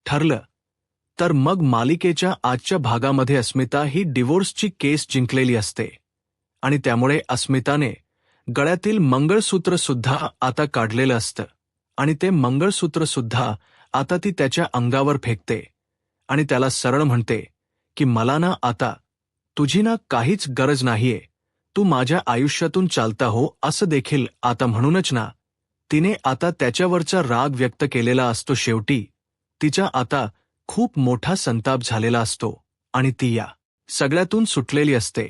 ठरलं तर मग मालिकेच्या आजच्या भागामध्ये अस्मिता ही डिवोर्सची केस जिंकलेली असते आणि त्यामुळे अस्मिताने गळ्यातील मंगळसूत्र सुद्धा आता काढलेलं असतं आणि ते मंगळसूत्र सुद्धा आता ती त्याच्या अंगावर फेकते आणि त्याला सरळ म्हणते की मला ना आता तुझी ना काहीच गरज नाहीये, तू माझ्या आयुष्यातून चालता हो असं देखील आता म्हणूनच ना तिने आता त्याच्यावरचा राग व्यक्त केलेला असतो. शेवटी तिचा आता खूप मोठा संताप झालेला असतो आणि ती या सगळ्यातून सुटलेली असते.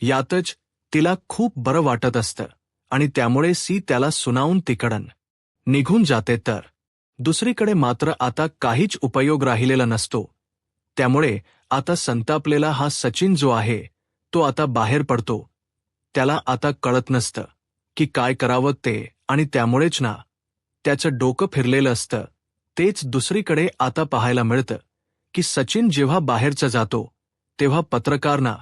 यातच तिला खूप बरं वाटत असतं आणि त्यामुळे सी त्याला सुनावून तिकडन निघून जाते. तर दुसरीकडे मात्र आता काहीच उपयोग राहिलेला नसतो. त्यामुळे आता संतापलेला हा सचिन जो आहे तो आता बाहेर पडतो. त्याला आता कळत नसतं की काय करावं ते आणि त्यामुळेच ना त्याचं डोकं फिरलेलं असतं. तेच दुसरीकडे आता पाहायला मिळतं की सचिन जेव्हा बाहेरचा जातो तेव्हा पत्रकार ना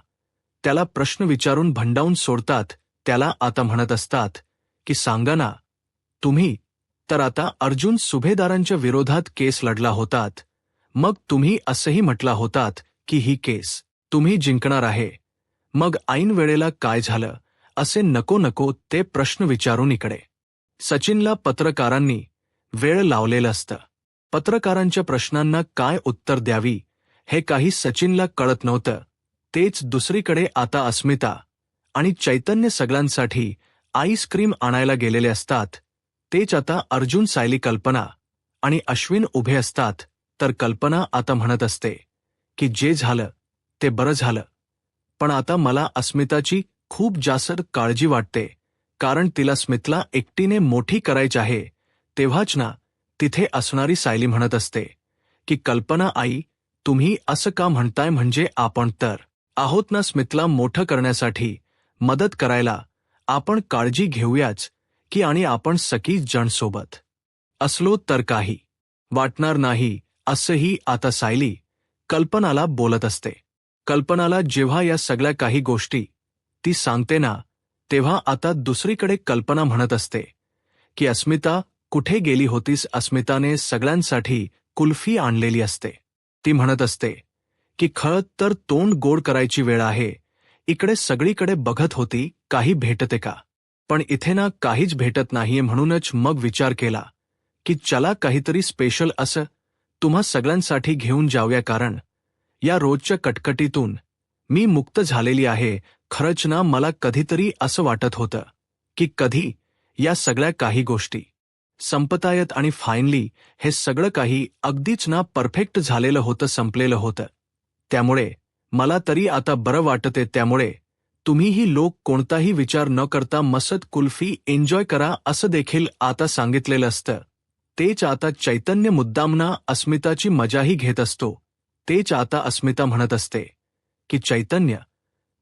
त्याला प्रश्न विचारून भंडावून सोडतात. त्याला आता म्हणत असतात की सांगा ना, तुम्ही तर आता अर्जुन सुभेदारांच्या विरोधात केस लढला होतात, मग तुम्ही असंही म्हटला होतात की ही केस तुम्ही जिंकणार आहे, मग ऐन वेळेला काय झालं असे नको नको ते प्रश्न विचारून इकडे सचिनला पत्रकारांनी वेळ लावलेलं असतं. पत्रकारांच्या प्रश्नांना काय उत्तर द्यावी हे काही सचिनला कळत नव्हतं. तेच दुसरीकडे आता अस्मिता आणि चैतन्य सगळ्यांसाठी आईस्क्रीम आणायला गेलेले असतात. तेच आता अर्जुन, सायली, कल्पना आणि अश्विन उभे असतात. तर कल्पना आता म्हणत असते की जे झालं ते बरं झालं, पण आता मला अस्मिताची खूप जास्त काळजी वाटते, कारण तिला स्मितला एकटीने मोठी करायची आहे. तेव्हाच ना तिथे असणारी सायली म्हणत असते की कल्पना आई, तुम्ही असं का म्हणताय, म्हणजे आपण तर आहोत ना स्मितला मोठं करण्यासाठी, मदत करायला. आपण काळजी घेऊयाच की आणि आपण सगळी जण सोबत असलो तर काही वाटणार नाही, असंही आता सायली कल्पनाला बोलत असते. कल्पनाला जेव्हा या सगळ्या काही गोष्टी ती सांगते ना तेव्हा आता दुसरीकडे कल्पना म्हणत असते की अस्मिता कुठे गेली होतीस. अस्मिताने सगळ्यांसाठी कुल्फी आणलेली असते. ती म्हणत असते की खळत तर तोंड गोड करायची वेळ आहे. इकडे सगळीकडे बघत होती काही भेटते का, पण इथे ना काहीच भेटत नाहीये. म्हणूनच मग विचार केला की चला काहीतरी स्पेशल असं तुम्हा सगळ्यांसाठी घेऊन जाऊया, कारण या रोजच्या कटकटीतून मी मुक्त झालेली आहे. खरंच ना मला कधीतरी असं वाटत होतं की कधी या सगळ्या काही गोष्टी संपतायत आणि फायनली हे सगळं काही अगदीच ना परफेक्ट झालेलं होतं, संपलेलं होतं. त्यामुळे मला तरी आता बरं वाटते. त्यामुळे तुम्हीही लोक कोणताही विचार न करता मस्त कुल्फी एन्जॉय करा असं देखील आता सांगितलेलं असतं. तेच आता चैतन्य मुद्दामना अस्मिताची मजाही घेत असतो. तेच आता अस्मिता म्हणत असते की चैतन्य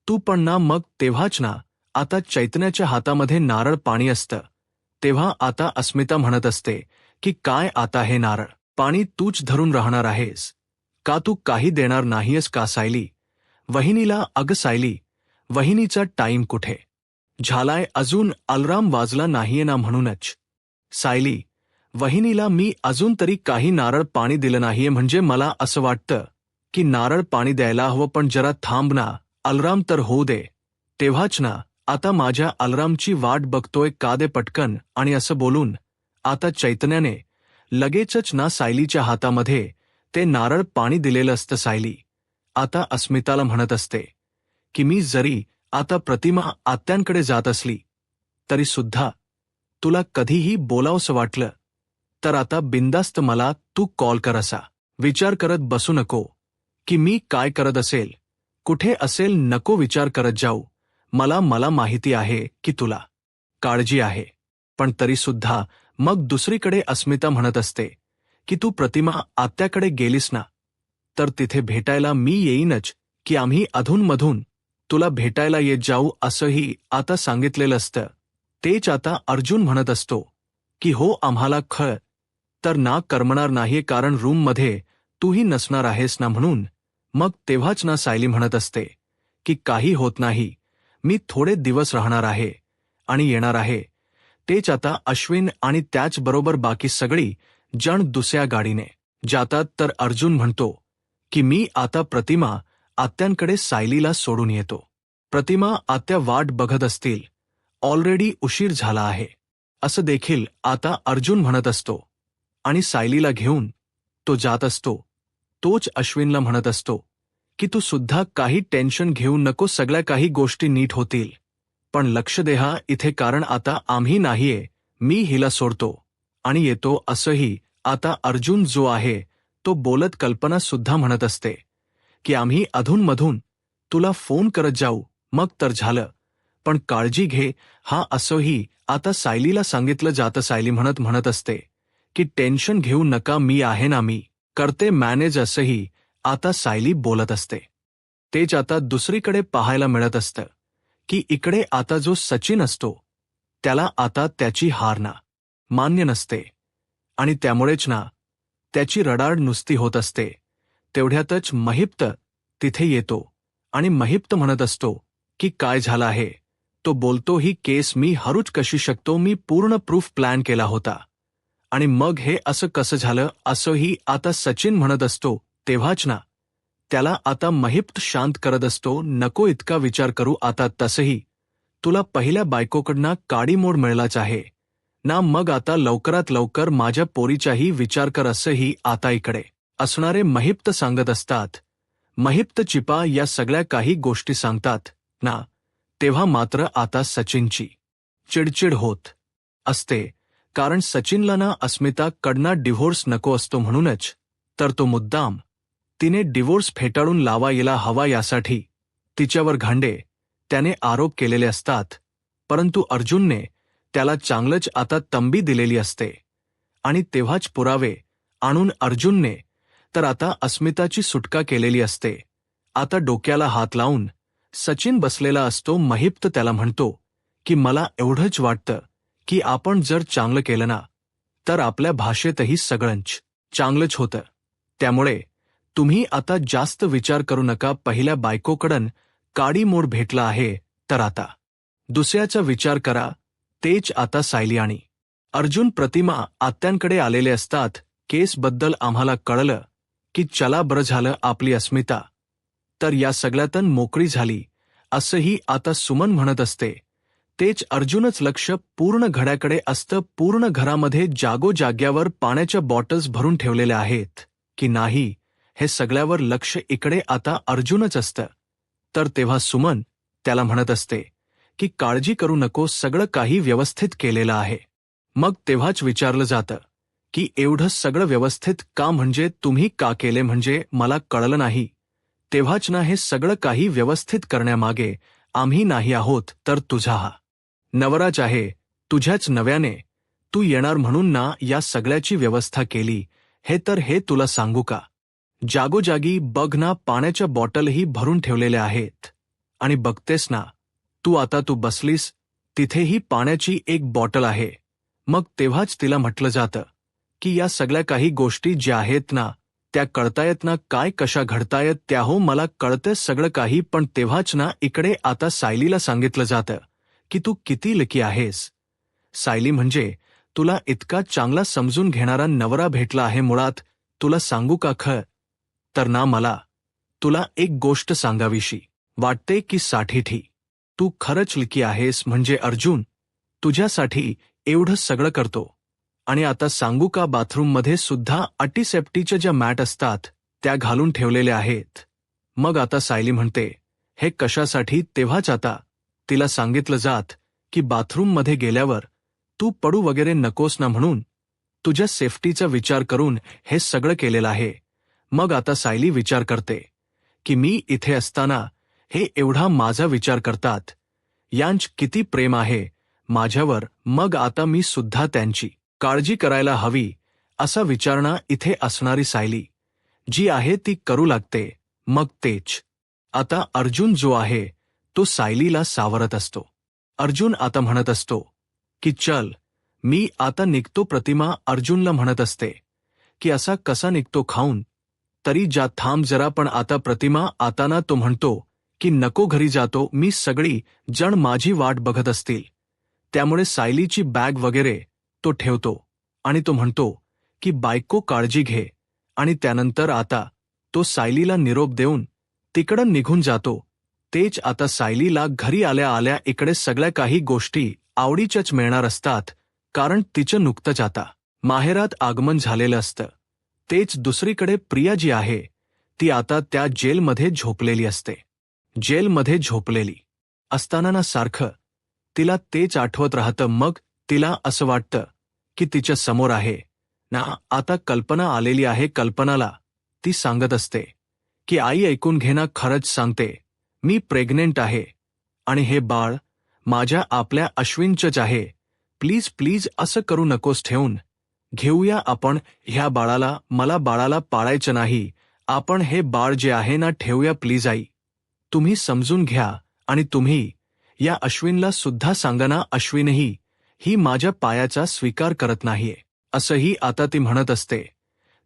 तू पण ना, मग तेव्हाच ना आता चैतन्याच्या हातामध्ये नारळ पाणी असतं. तेव्हा आता अस्मिता म्हणत असते की काय आता हे नारळ पाणी तूच धरून राहणार आहेस का, तू काही देणार नाहीयस का सायली वहिनीला. अग सायली वहिनीचा टाईम कुठे झालाय, अजून अलार्म वाजला नाहीये ना. म्हणूनच सायली वहिनीला मी अजून तरी काही नारळ पाणी दिलं नाहीये, म्हणजे मला असं वाटतं की नारळ पाणी द्यायला हवं, पण जरा थांब ना, अलार्म तर होऊ दे. तेव्हाच ना आता माझ्या अलार्मची वाट बघतोय का, दे पटकन. आणि असं बोलून आता चैतन्याने लगेचच ना सायलीच्या हातामध्ये ते नारळ पाणी दिलेलं असतं. सायली आता अस्मिताला म्हणत असते की मी जरी आता प्रतिमा आत्यांकडे जात असली तरी सुद्धा तुला कधीही बोलावंसं वाटलं तर आता बिंदास्त मला तू कॉल कर. असा विचार करत बसू नको की मी काय करत असेल, कुठे असेल. नको विचार करत जाऊ. मला माहिती आहे की तुला काळजी आहे, पण तरी सुद्धा. मग दुसरीकडे अस्मिता म्हणत असते की तू प्रतिमा आत्याकडे गेलीस ना तर तिथे भेटायला मी येईनच, की आम्ही अधूनमधून तुला भेटायला येत जाऊ असंही आता सांगितलेलं असतं. तेच आता अर्जुन म्हणत असतो की हो, आम्हाला खळ तर ना करमणार नाहीये, कारण रूममध्ये तूही नसणार आहेस ना. म्हणून मग तेव्हाच ना सायली म्हणत असते की काही होत नाही, मी थोडे दिवस राहणार आहे आणि येणार आहे. तेच आता अश्विन आणि त्याचबरोबर बाकी सगळी जण दुसऱ्या गाडीने जातात तर अर्जुन म्हणतो की मी आता प्रतिमा आत्यांकडे सायलीला सोडून येतो. प्रतिमा आत्या वाट बघत असतील, ऑलरेडी उशीर झाला आहे असं देखील आता अर्जुन म्हणत असतो आणि सायलीला घेऊन तो जात असतो. तोच अश्विनला म्हणत असतो की तू सुद्धा काही टेन्शन घेऊ नको, सगळ्या काही गोष्टी नीट होतील. पण लक्ष दे हा इथे, कारण आता आम्ही नाहीये, मी हिला सोडतो आणि येतो असंही आता अर्जुन जो आहे तो बोलत. कल्पना सुद्धा म्हणत असते की आम्ही अधूनमधून तुला फोन करत जाऊ, मग तर झालं, पण काळजी घे हा असंही आता सायलीला सांगितलं जातं. सायली म्हणत असते की टेन्शन घेऊ नका, मी आहे ना, मी करते मॅनेज असंही आता सायली बोलत असते. तेच आता दुसरीकडे पाहायला मिळत असतं की इकडे आता जो सचिन असतो त्याला आता त्याची हार ना मान्य नसते आणि त्यामुळेच ना त्याची रडारड नुसती होत असते. तेवढ्यातच महिप्त तिथे येतो आणि महिप्त म्हणत असतो की काय झालं आहे. तो बोलतो ही केस मी हरूच कशी शकतो, मी पूर्ण प्रूफ प्लॅन केला होता आणि मग हे असं कसं झालं असंही आता सचिन म्हणत असतो. तेव्हाच ना त्याला आता महिप्त शांत करत असतो, नको इतका विचार करू आता, तसंही तुला पहिल्या बायकोकडनं काडीमोड मिळालाच आहे ना, मग आता लवकरात लवकर माझ्या पोरीचाही विचार कर असंही आता इकडे असणारे महिप्त सांगत असतात. महिप्त चिपा या सगळ्या काही गोष्टी सांगतात ना, तेव्हा मात्र आता सचिनची चिडचिड होत असते, कारण सचिनला ना अस्मिता कडनं डिव्होर्स नको असतो. म्हणूनच तर तो मुद्दाम तिने डिव्होर्स फेटाळून लावायला हवा यासाठी तिच्यावर घांडे त्याने आरोप केलेले असतात. परंतु अर्जुनने त्याला चांगलंच आता तंबी दिलेली असते आणि तेव्हाच पुरावे आणून अर्जुनने तर आता अस्मिताची सुटका केलेली असते. आता डोक्याला हात लावून सचिन बसलेला असतो. महिप्त त्याला म्हणतो की मला एवढंच वाटतं की आपण जर चांगलं केलं ना तर आपल्या भाषेतही सगळंच चांगलंच होतं. त्यामुळे तुम्ही आता जास्त विचार करू नका, पहिल्या बायकोकडून काडीमोड भेटला आहे तर आता दुसऱ्याचा विचार करा. तेच आता सायली आणि अर्जुन प्रतिमा आत्यांकडे आलेले असतात. केसबद्दल आम्हाला कळलं की चला बरं झालं आपली अस्मिता तर या सगळ्यातून मोकळी झाली असंही आता सुमन म्हणत असते. तेच अर्जुनच लक्ष पूर्ण घड्याकडे असतं. पूर्ण घरामध्ये जागोजाग्यावर पाण्याच्या बॉटल्स भरून ठेवलेल्या आहेत की नाही हे सगळ्यावर लक्ष इकडे आता अर्जुनच असतं. तर तेव्हा सुमन त्याला म्हणत असते की काळजी करू नको, सगळं काही व्यवस्थित केलेलं आहे. मग तेव्हाच विचारलं जातं की एवढं सगळं व्यवस्थित का, म्हणजे तुम्ही का केले, म्हणजे मला कळलं नाही. तेव्हाच ना हे सगळं काही व्यवस्थित करण्यामागे आम्ही नाही आहोत, तर तुझा हा नवराच आहे, तुझ्याच नव्याने तू येणार म्हणून ना या सगळ्याची व्यवस्था केली. हे तुला सांगू का, जागोजागी बघ ना पाण्याच्या बॉटलही भरून ठेवलेल्या आहेत आणि बघतेस ना तू बसलीस तिथेही पाण्याची एक बॉटल आहे. मग तेव्हाच तिला म्हटलं जातं की या सगळ्या काही गोष्टी ज्या आहेत ना त्या कळतायत ना, काय कशा घडतायत त्या, हो मला कळतंय सगळं काही. पण तेव्हाच ना इकडे आता सायलीला सांगितलं जातं की तू किती लकी आहेस. सायली म्हणजे तुला इतका चांगला समजून घेणारा नवरा भेटला आहे. मुळात तुला सांगू का खरं तर ना मला तुला एक गोष्ट सांगावीशी वाटते की साठीठी तू खरंच लकी आहेस. म्हणजे अर्जुन तुझ्यासाठी एवढं सगळं करतो आणि आता सांगू का बाथरूममध्ये सुद्धा अटीसेफ्टीच्या ज्या मॅट असतात त्या घालून ठेवलेल्या आहेत. मग आता सायली म्हणते हे कशासाठी. तेव्हाच आता तिला सांगितलं जात की बाथरूममध्ये गेल्यावर तू पडू वगैरे नकोस ना, म्हणून तुझ्या सेफ्टीचा विचार करून हे सगळं केलेलं आहे. मग आता सायली विचार करते की मी इथे असताना हे एवढा माझा विचार करतात, यांच किती प्रेम आहे माझ्यावर, मग आता मी सुद्धा त्यांची काळजी करायला हवी असा विचारणा इथे असणारी सायली जी आहे ती करू लागते. मग तेच आता अर्जुन जो आहे तो सायलीला सावरत असतो. अर्जुन आता म्हणत असतो की चल मी आता निघतो. प्रतिमा अर्जुनला म्हणत असते की असा कसा निघतो, खाऊन तरी जा, थांब जरा. पण आता प्रतिमा आता ना तो म्हणतो की नको, घरी जातो मी, सगळी जण माझी वाट बघत असतील. त्यामुळे सायलीची बॅग वगैरे तो ठेवतो आणि तो म्हणतो की बायको काळजी घे आणि त्यानंतर आता तो सायलीला निरोप देऊन तिकडं निघून जातो. तेच आता सायलीला घरी आल्या आल्या इकडे सगळ्या काही गोष्टी आवडीच्याच मिळणार असतात, कारण तिचं नुकतंच आता माहेरात आगमन झालेलं असतं. तेच दुसरीकडे प्रिया जी आहे ती आता त्या जेलमध्ये झोपलेली असते. जेलमध्ये झोपलेली असताना सारखं तिला तेच आठवत राहतं. मग तिला असं वाटतं की तिच्या समोर आहे ना आता कल्पना आलेली आहे. कल्पनाला ती सांगत असते की आई ऐकून घे ना, खरंच सांगते, मी प्रेग्नेंट आहे आणि हे बाळ माझ्या आपल्या अश्विनचंच आहे. प्लीज प्लीज असं करू नकोस, ठेवून घेऊया आपण ह्या बाळाला. मला बाळाला पाळायचं नाही, आपण हे बाळ जे आहे ना ठेवूया प्लीज आई. तुम्ही समजून घ्या आणि तुम्ही या अश्विनला सुद्धा सांगा ना. अश्विनही ही माझ्या पायाचा स्वीकार करत नाहीये असंही आता ती म्हणत असते.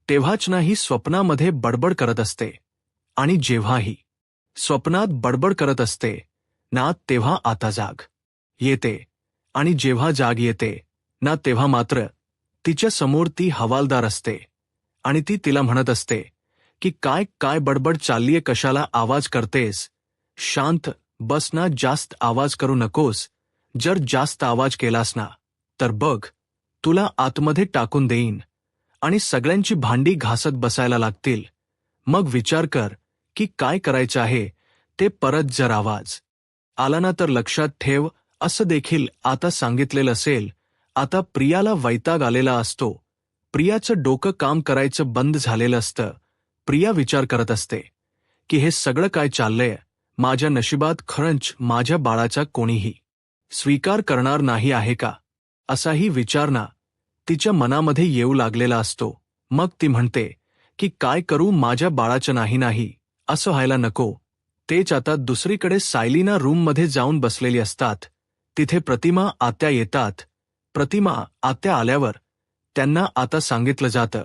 तेव्हाच नाही स्वप्नामध्ये बडबड करत असते. आणि जेव्हाही स्वप्नात बडबड करत असते ना तेव्हा आता जाग येते. आणि जेव्हा जाग येते ना तेव्हा मात्र तिच्या समोर ती हवालदार असते. आणि ती तिला म्हणत असते की काय काय बडबड चाललीये, कशाला आवाज करतेस, शांत बस ना, जास्त आवाज करू नकोस. जर जास्त आवाज केलास ना तर बघ तुला आतमध्ये टाकून देईन आणि सगळ्यांची भांडी घासत बसायला लागतील. मग विचार कर की काय करायचं आहे ते. परत जर आवाज आला ना तर लक्षात ठेव. असं देखील आता सांगितलेलं असेल. आता प्रियाला वैताग आलेला असतो. प्रियाचं डोकं काम करायचं बंद झालेलं असतं. प्रिया विचार करत असते की हे सगळं काय चाललंय. माझ्या नशिबात खरंच माझ्या बाळाचा कोणीही स्वीकार करणार नाही आहे का, असाही विचार ना तिच्या मनामध्ये येऊ लागलेला असतो. मग ती म्हणते की काय करू, माझ्या बाळाचं नाही नाही असं व्हायला नको. तेच आता दुसरीकडे सायलीना रूममध्ये जाऊन बसलेली असतात. तिथे प्रतिमा आत्या येतात. प्रतिमा आत्या आल्यावर त्यांना आता सांगितलं जातं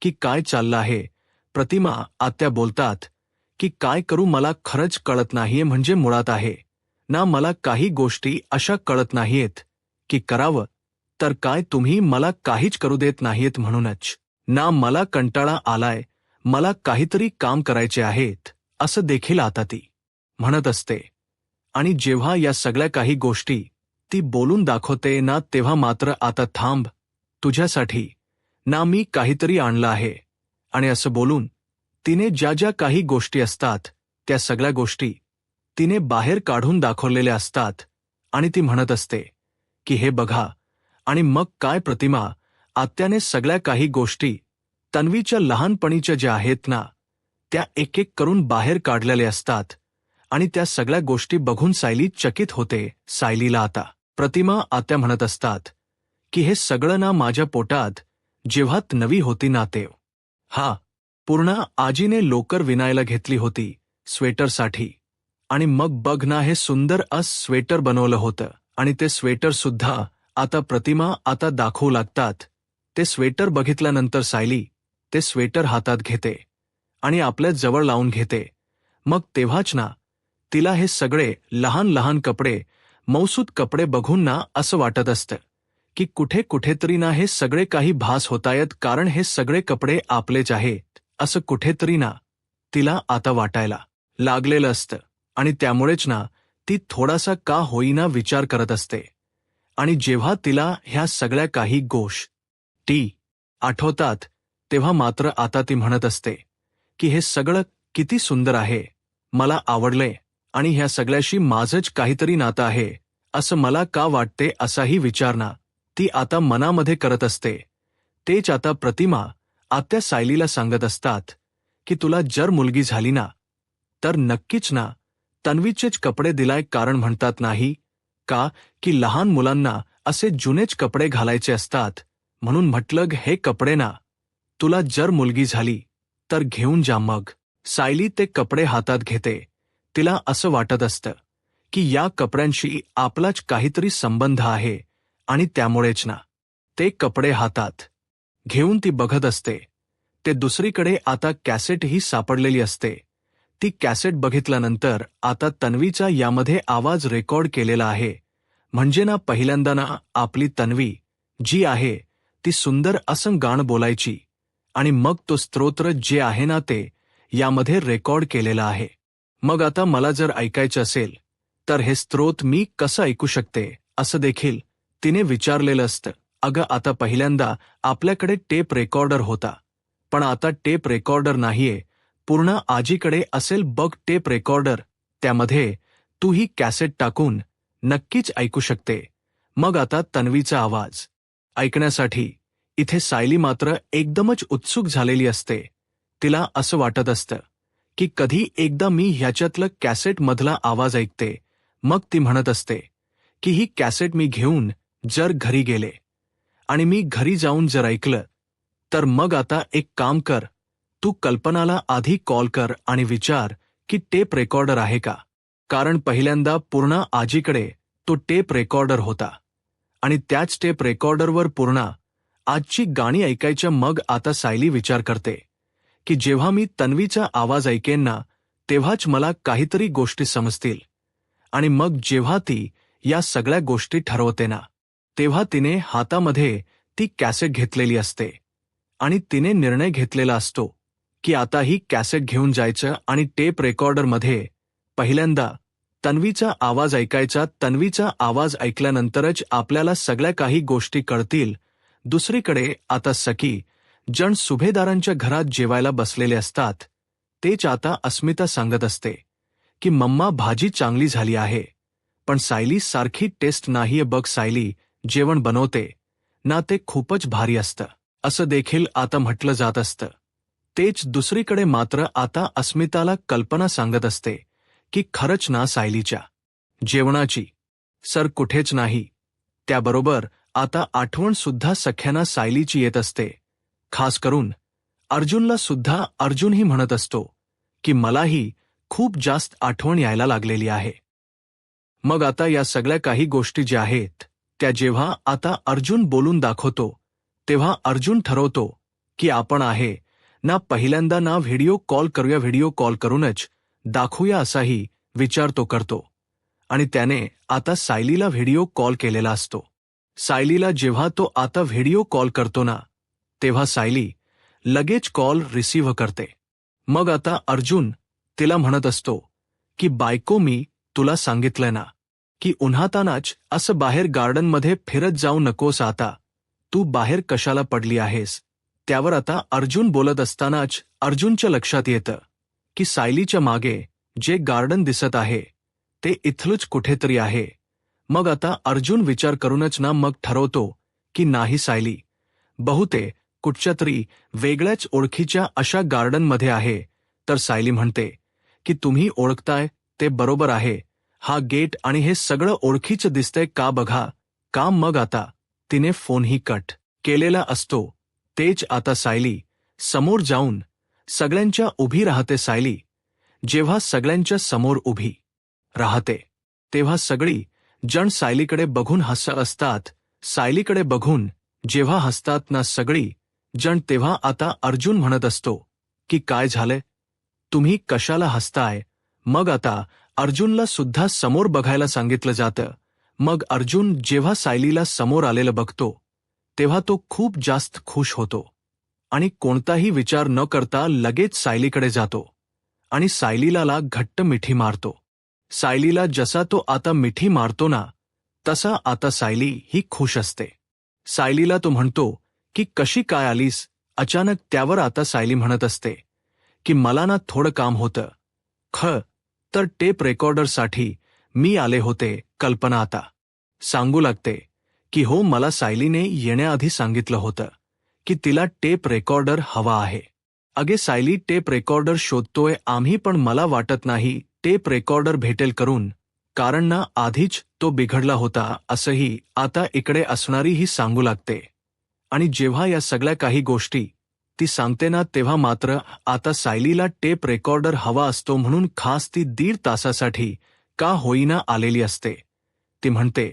की काय चाललं आहे. प्रतिमा आत्या बोलतात की काय करू, मला खरंच कळत नाहीये. म्हणजे मुळात आहे ना मला काही गोष्टी अशा कळत नाहीयेत की करावं तर काय. तुम्ही मला काहीच करू देत नाहीयेत म्हणूनच ना मला कंटाळा आलाय. मला काहीतरी काम करायचे आहेत असं देखील आता ती म्हणत असते. आणि जेव्हा या सगळ्या काही गोष्टी ती बोलून दाखवते ना तेव्हा मात्र आता थांब, तुझ्यासाठी ना मी काहीतरी आणलं आहे. आणि असं बोलून तिने ज्या ज्या काही गोष्टी असतात त्या सगळ्या गोष्टी तिने बाहेर काढून दाखवलेल्या असतात. आणि ती म्हणत असते की हे बघा. आणि मग काय प्रतिमा आत्याने सगळ्या काही गोष्टी तन्वीच्या लहानपणीच्या ज्या आहेत ना त्या एक एक करून बाहेर काढलेल्या असतात. आणि त्या सगळ्या गोष्टी बघून सायली चकित होते. सायलीला आता प्रतिमा आत्या म्हणत असतात की हे सगळं ना माझ्या पोटात जेव्हा तन्वी होती ना तेव्हा पूर्ण आजीने लोकर विणायला घेतली होती स्वेटरसाठी. आणि मग बघ ना हे सुंदर स्वेटर बनवलं होतं. आणि ते स्वेटर सुद्धा आता प्रतिमा आता दाखवू लागतात. ते स्वेटर बघितल्यानंतर सायली ते स्वेटर हातात घेते आणि आपल्या जवळ लावून घेते. मग तेव्हाच ना तिला हे सगळे लहान लहान कपडे, मौसूद कपडे बघून ना असं वाटत असतं की कुठे कुठेतरी ना हे सगळे काही भास होतायत, कारण हे सगळे कपडे आपलेच आहेत असं कुठेतरी ना तिला आता वाटायला लागलेलं असतं. आणि त्यामुळेच ना ती थोडासा का होईना विचार करत असते. आणि जेव्हा तिला ह्या सगळ्या काही गोष्टी आठवतात तेव्हा मात्र आता ती म्हणत असते की हे सगळं किती सुंदर आहे, मला आवडलंय आणि ह्या सगळ्याशी माझंच काहीतरी नातं आहे असं मला का वाटते. असाही विचार ना ती आता मनामध्ये करत असते. तेच आता प्रतिमा आत्या सायलीला सांगत असतात की तुला जर मुलगी झाली ना तर नक्कीच ना तन्वीचेच कपडे दिलाय, कारण म्हणतात नाही का की लहान मुलांना असे जुनेच कपडे घालायचे असतात. म्हणून म्हटलं हे कपडे ना तुला जर मुलगी झाली तर घेऊन जा. मग सायली ते कपडे हातात घेते. तिला असं वाटत असतं की या कपड्यांशी आपलाच काहीतरी संबंध आहे. आणि त्यामुळेच ना ते कपडे हातात घेऊन ती बघत असते. ते दुसरीकडे आता कॅसेटही सापडलेली असते. ती कॅसेट बघितल्यानंतर आता तन्वीचा यामध्ये आवाज रेकॉर्ड केलेला आहे. म्हणजे ना पहिल्यांदा ना आपली तन्वी जी आहे ती सुंदर असं गाणं बोलायची. आणि मग तो स्तोत्र जे आहे ना ते यामध्ये रेकॉर्ड केलेला आहे. मग आता मला जर ऐकायचं असेल तर हे स्तोत्र मी कसं ऐकू शकते असं देखील तिने विचारलेलं असतं. अगं आता पहिल्यांदा आपल्याकडे टेप रेकॉर्डर होता, पण आता टेप रेकॉर्डर नाहीये. पूर्ण आजीकडे असेल बघ टेप रेकॉर्डर, त्यामध्ये तू ही कॅसेट टाकून नक्कीच ऐकू शकते. मग आता तन्वीचा आवाज ऐकण्यासाठी इथे सायली मात्र एकदमच उत्सुक झालेली असते. तिला असं वाटत असतं की कधी एकदा मी ह्याच्यातलं कॅसेटमधला आवाज ऐकते. मग ती म्हणत असते की ही कॅसेट मी घेऊन जर घरी गेले आणि मी घरी जाऊन जर ऐकलं तर मग आता एक काम कर, तू कल्पनाला आधी कॉल कर आणि विचार की टेप रेकॉर्डर आहे का. कारण पहिल्यांदा पूर्ण आजीकडे तो टेप रेकॉर्डर होता आणि त्याच टेप रेकॉर्डरवर पूर्ण आजची गाणी ऐकायच्या. मग आता सायली विचार करते की जेव्हा मी तन्वीचा आवाज ऐकेन ना तेव्हाच मला काहीतरी गोष्टी समजतील. आणि मग जेव्हा ती या सगळ्या गोष्टी ठरवते ना तेव्हा तिने हातामध्ये ती कॅसेट घेतलेली असते आणि तिने निर्णय घेतलेला असतो की आता ही कॅसेट घेऊन जायचं आणि टेप रेकॉर्डरमध्ये पहिल्यांदा तन्वीचा आवाज ऐकायचा. तन्वीचा आवाज ऐकल्यानंतरच आपल्याला सगळ्या काही गोष्टी कळतील. दुसरीकडे आता सखी जण सुभेदारांच्या घरात जेवायला बसलेले असतात. तेच आता अस्मिता सांगत असते की मम्मा भाजी चांगली झाली आहे, पण सायली सारखी टेस्ट नाहीये बघ. सायली जेवण बनवते ना ते खूपच भारी असतं असं देखील आता म्हटलं जात असतं. तेच दुसरीकडे मात्र आता अस्मिताला कल्पना सांगत असते की खरंच ना सायलीच्या जेवणाची सर कुठेच नाही. त्याबरोबर आता आठवण सुद्धा सख्यांना सायलीची येत असते. खास करून अर्जुनला सुद्धा. अर्जुनही म्हणत असतो की मलाही खूप जास्त आठवण यायला लागलेली आहे. मग आता या सगळ्या काही गोष्टी ज्या आहेत त्या जेव्हा आता अर्जुन बोलून दाखवतो तेव्हा अर्जुन ठरवतो की आपण आहे ना पहिल्यांदा ना व्हिडिओ कॉल करूया. व्हिडिओ कॉल करूनच दाखवूया असाही विचार तो करतो. आणि त्याने आता सायलीला व्हिडिओ कॉल केलेला असतो. सायलीला जेव्हा तो आता व्हिडिओ कॉल करतो ना तेव्हा सायली लगेच कॉल रिसीव्ह करते. मग आता अर्जुन तिला म्हणत असतो की बायको मी तुला सांगितलंय ना की उन्हातानाच असं बाहेर गार्डनमध्ये फिरत जाऊ नकोस. आता तू बाहेर कशाला पडली आहेस. त्यावर आता अर्जुन बोलत असतानाच अर्जुनच्या लक्षात येतं की सायलीच्या मागे जे गार्डन दिसत आहे ते इथलंच कुठेतरी आहे. मग आता अर्जुन विचार करूनच ना मग ठरवतो की नाही सायली बहुतेक कुठच्या तरी वेगळ्याच ओळखीच्या अशा गार्डनमध्ये आहे. तर सायली म्हणते की तुम्ही ओळखताय ते बरोबर आहे, हा गेट आणि हे सगळं ओळखीचं दिसतंय का बघा काम. मग आता तिने फोनही कट केलेला असतो. तेच आता सायली समोर जाऊन सगळ्यांच्या उभी राहते. सायली जेव्हा सगळ्यांच्या समोर उभी राहते तेव्हा सगळी जण सायलीकडे बघून हसत असतात. सायलीकडे बघून जेव्हा हसतात ना सगळी जण तेव्हा आता अर्जुन म्हणत असतो की काय झालंय, तुम्ही कशाला हसताय. मग आता अर्जुनला सुद्धा समोर बघायला सांगितलं जातं. मग अर्जुन जेव्हा सायलीला समोर आलेलं बघतो तेव्हा तो खूप जास्त खुश होतो आणि कोणताही विचार न करता लगेच सायलीकडे जातो आणि सायलीला घट्ट मिठी मारतो. सायलीला जसा तो आता मिठी मारतो ना तसा आता सायली ही खुश असते. सायलीला तो म्हणतो की कशी काय आलीस अचानक. त्यावर आता सायली म्हणत असते की मला ना थोडं काम होतं. तर टेप रेकॉर्डरसाठी मी आले होते. कल्पना आता सांगू लागते की हो मला सायलीने येण्याआधी सांगितलं होतं की तिला टेप रेकॉर्डर हवा आहे. अगे सायली टेप रेकॉर्डर शोधतोय आम्ही, पण मला वाटत नाही टेप रेकॉर्डर भेटेल करून, कारण ना आधीच तो बिघडला होता असंही आता इकडे असणारी ही सांगू लागते. आणि जेव्हा या सगळ्या काही गोष्टी ती सांगते ना तेव्हा मात्र आता सायलीला टेप रेकॉर्डर हवा असतो म्हणून खास ती 1.5 तासासाठी का होईना आलेली असते. ती म्हणते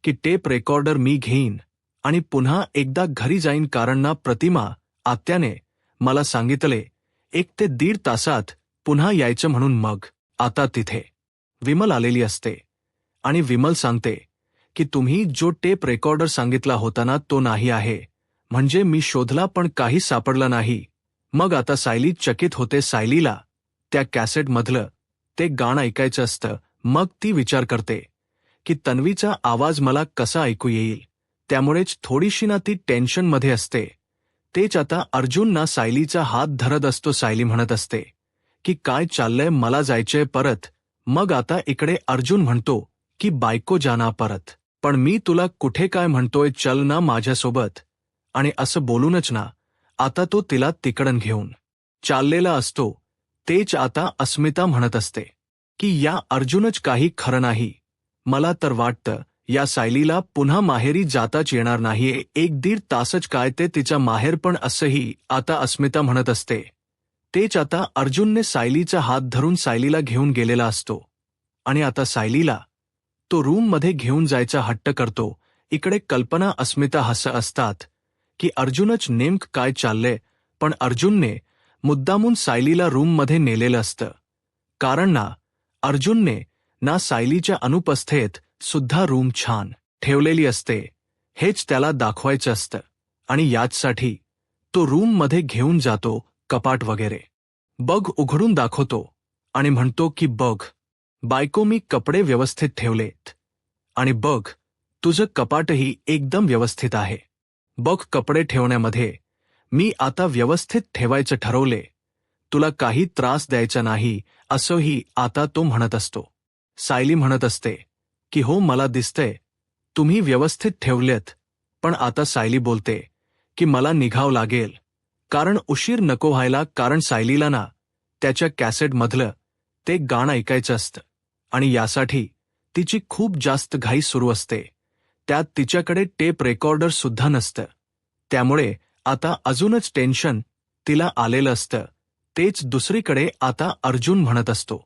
की टेप रेकॉर्डर मी घेईन आणि पुन्हा एकदा घरी जाईन, कारण ना प्रतिमा आत्याने मला सांगितले 1 ते 1.5 तासात पुन्हा यायचं म्हणून. मग आता तिथे विमल आलेली असते आणि विमल सांगते की तुम्ही जो टेप रेकॉर्डर सांगितला होता ना तो नाही आहे. म्हणजे मी शोधला पण काही सापडला नाही. मग आता सायली चकित होते. सायलीला त्या कॅसेटमधलं ते गाणं ऐकायचं असतं. मग ती विचार करते की तन्वीचा आवाज मला कसा ऐकू येईल. त्यामुळेच थोडीशी ना ती टेन्शनमध्ये असते. तेच आता अर्जुन ना सायलीचा हात धरत असतो. सायली म्हणत असते की काय चाललंय, मला जायचंय परत. मग आता इकडे अर्जुन म्हणतो की बायको जाना परत. पण मी तुला कुठे काय म्हणतोय, चल ना माझ्यासोबत. आणि असं बोलूनच ना आता तो तिला तिकडन घेऊन चाललेला असतो. तेच आता अस्मिता म्हणत असते की या अर्जुनच काही खरं नाही. मला तर वाटतं या सायलीला पुन्हा माहेरी जाताच येणार नाहीये. 1-1.5 तासच काय ते तिचा माहेर पण. असंही आता अस्मिता म्हणत असते. तेच आता अर्जुनने सायलीचा हात धरून सायलीला घेऊन गेलेला असतो. आणि आता सायलीला तो रूममध्ये घेऊन जायचा हट्ट करतो. इकडे कल्पना अस्मिता हसत असतात की अर्जुनच नेमकं काय चाललंय. पण अर्जुनने मुद्दामून सायलीला रूममध्ये नेलेलं असतं. कारण ना अर्जुनने ना सायलीच्या अनुपस्थितीत सुद्धा रूम छान ठेवलेली असते. हेच त्याला दाखवायचं असतं. आणि याचसाठी तो रूममध्ये घेऊन जातो. कपाट वगैरे बघ उघडून दाखवतो आणि म्हणतो की बघ बायको, मी कपडे व्यवस्थित ठेवलेत. आणि बघ तुझं कपाटही एकदम व्यवस्थित आहे. बघ कपडे ठेवण्यामध्ये मी आता व्यवस्थित ठेवायचं ठरवले. तुला काही त्रास द्यायचा नाही असंही आता तो म्हणत असतो. सायली म्हणत असते की हो मला दिसतंय तुम्ही व्यवस्थित ठेवलेत. पण आता सायली बोलते की मला निघावं लागेल कारण उशीर नको व्हायला. कारण सायलीला ना त्याच्या कॅसेटमधलं ते गाणं ऐकायचं असतं. आणि यासाठी तिची खूप जास्त घाई सुरू असते. त्यात तिच्याकडे टेप रेकॉर्डर सुद्धा नसतं. त्यामुळे आता अजूनच टेन्शन तिला आलेलं असतं. तेच दुसरीकडे आता अर्जुन म्हणत असतो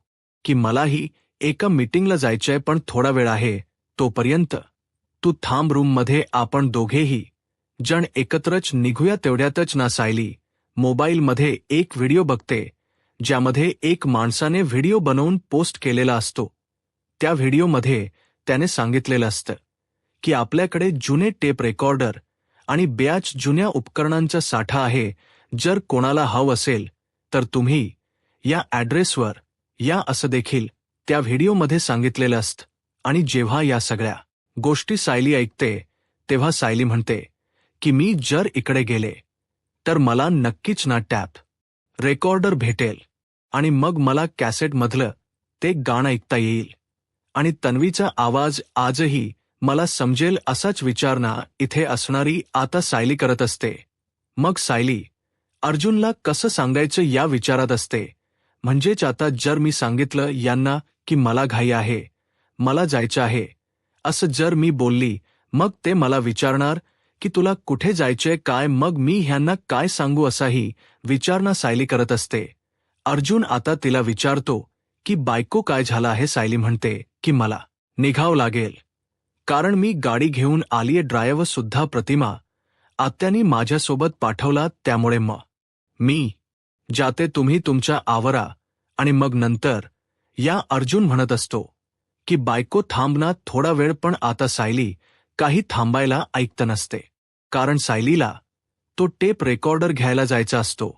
की मलाही एका मीटिंगला जायचंय पण थोडा वेळ आहे. तोपर्यंत तू थांब रूममध्ये, आपण दोघेही जण एकत्रच निघूया. तेवढ्यातच ना सायली मोबाईलमध्ये एक व्हिडिओ बघते ज्यामध्ये एक माणसाने व्हिडिओ बनवून पोस्ट केलेला असतो. त्या व्हिडिओमध्ये त्याने सांगितलेलं असतं की आपल्याकडे जुने टेप रेकॉर्डर आणि बऱ्याच जुन्या उपकरणांचा साठा आहे. जर कोणाला हवं असेल तर तुम्ही या ॲड्रेसवर या असं देखील त्या व्हिडिओमध्ये सांगितलेलं असतं. आणि जेव्हा या सगळ्या गोष्टी सायली ऐकते तेव्हा सायली म्हणते की मी जर इकडे गेले तर मला नक्कीच ना टॅप रेकॉर्डर भेटेल आणि मग मला कॅसेटमधलं ते गाणं ऐकता येईल आणि तन्वीचा आवाज आजही मला समजेल असाच विचार ना इथे असणारी आता सायली करत असते. मग सायली अर्जुनला कसं सांगायचं या विचारात असते. म्हणजेच आता जर मी सांगितलं यांना की मला घाई आहे, मला जायचं आहे, असं जर मी बोलली मग ते मला विचारणार की तुला कुठे जायचंय काय, मग मी ह्यांना काय सांगू असाही विचार ना सायली करत असते. अर्जुन आता तिला विचारतो की बायको काय झालं आहे. सायली म्हणते की मला निघावं लागेल कारण मी गाडी घेऊन आलीये. ड्रायव्हर सुद्धा प्रतिमा आत्यानी माझ्यासोबत पाठवला, त्यामुळे मी जाते, तुम्ही तुमच्या आवरा. आणि मग नंतर या अर्जुन म्हणत असतो की बायको थांब ना थोडा वेळ. पण आता सायली काही थांबायला ऐकत नसते कारण सायलीला तो टेप रेकॉर्डर घ्यायला जायचा असतो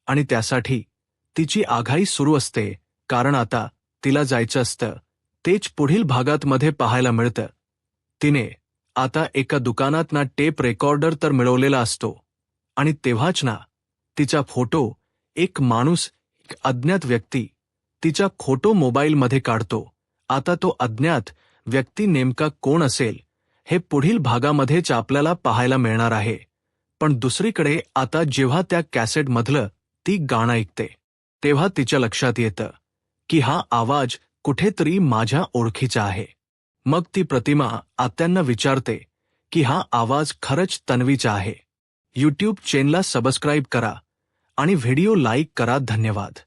आणि त्यासाठी तिची आघाई सुरू असते. कारण आता तिला जायचं असतं. तेच पुढील भागात मध्ये पाहायला मिळतं. तिने आता एका दुकानात ना टेप रेकॉर्डर तर मिळवलेला असतो आणि तेव्हाच ना तिचा फोटो एक माणूस, एक अज्ञात व्यक्ती तिचा फोटो मोबाईलमध्ये काढतो. आता तो अज्ञात व्यक्ती नेमका कोण असेल हे पुढील भागामध्येच आपल्याला पाहायला मिळणार आहे. पण दुसरीकडे आता जेव्हा त्या कॅसेटमधलं ती गाणं ऐकते तेव्हा तिच्या लक्षात येतं की हा आवाज कुठेतरी माझ्या ओळखीचा आहे. मग ती प्रतिमा आत्यांना विचारते की हा आवाज खरंच तन्वीचा आहे. यूट्यूब चॅनलला सबस्क्राईब करा आणि व्हिडिओ लाईक करा. धन्यवाद.